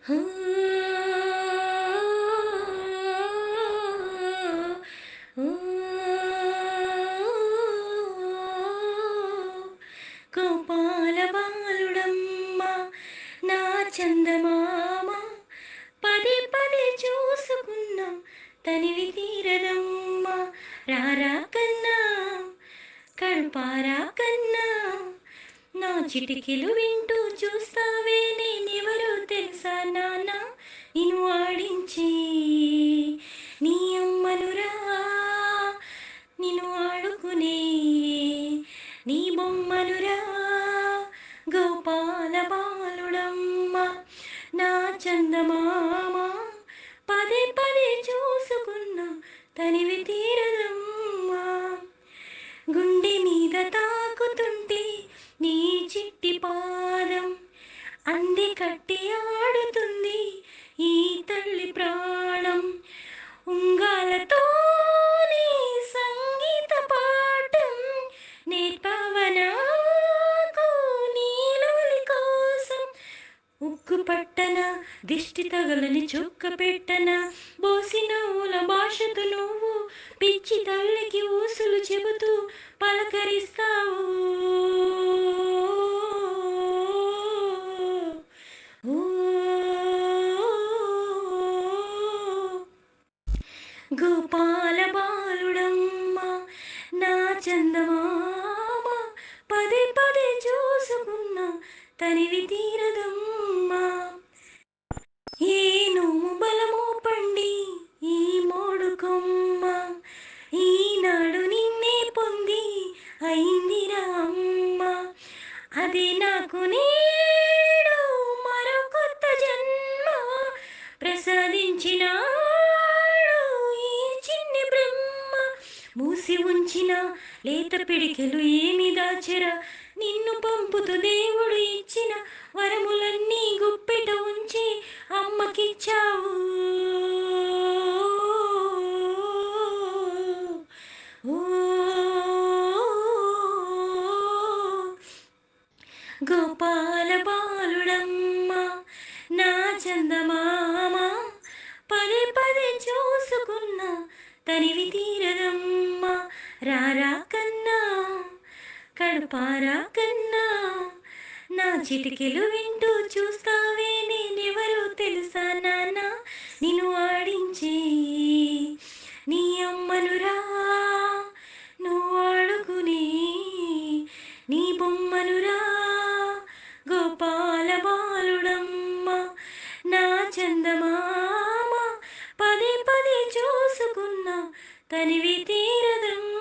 ఆ, ఆ, గోపాల బాలుడమ్మ నా చందమామ పదే పదే చూసుకున్నా తనివి తీరదమ్మ రారా కన్నా కడుపారా కన్నా నా చిటికెలు వింటూ చూస్తావే నేనెవరో తెలుసా నాన్న నిన్ను ఆడించి నీ అమ్మనురా నిన్ను ఆడుకునే నీ బొమ్మనురా గోపాల బాలుడమ్మ నా చందమామ పదే పదే చూసుకున్నా తనివి తీరదమ్మా గుండె మీద తాకుతుంటే నీ చిట్టి పాదం అంది కట్టి ఆడుతుంది ఈ తల్లి ప్రాణం ఉంగాలతో నీ సంగీత పాఠం నేర్పవనాకు నీలోలి కోసం ఉక్కు పట్టన దిష్టి తగలని చుక్క పెట్టన బోసినవుల భాషతో నువ్వు పిచ్చి తల్లికి ఊసులు చెబుతూ పలకరిస్తావు ఓ, గోపాల బాలుడమ్మ నా చందమామ పదే పదే చూసుకున్నా తనివి తీరదమ్మా ఏను బలమో పండి ఈ మోడు కొమ్మ ఈనాడు నిన్నే పొంది అయిందిరా అమ్మ అది నాకు నేడు మరో కొత్త జన్మ ప్రసాదించినాడు ఈ చిన్ని బ్రహ్మ మూసి ఉంచిన లేత పిడికెలు ఏమి దాచెరా నిన్ను పంపుతూ దేవుడు ఇచ్చిన వరములన్నీ గుప్పెట ఉంచి అమ్మకిచ్చావు ఓ, గోపాల బాలుడమ్మ నా చందమామ పదే పదే చూసుకున్నా తనివి తీరదమ్మ రారా కన్నా కడుపారా కన్నా నా చిటికెలు వింటూ చూస్తావే నేనెవరో తెలుసా నాన్న నిన్ను ఆడించే నీ అమ్మనురా నువ్వు ఆడుకునే నీ బొమ్మనురా గోపాల బాలుడమ్మ నా చందమామ పదే పదే చూసుకున్నా తనివి తీరదమ్మ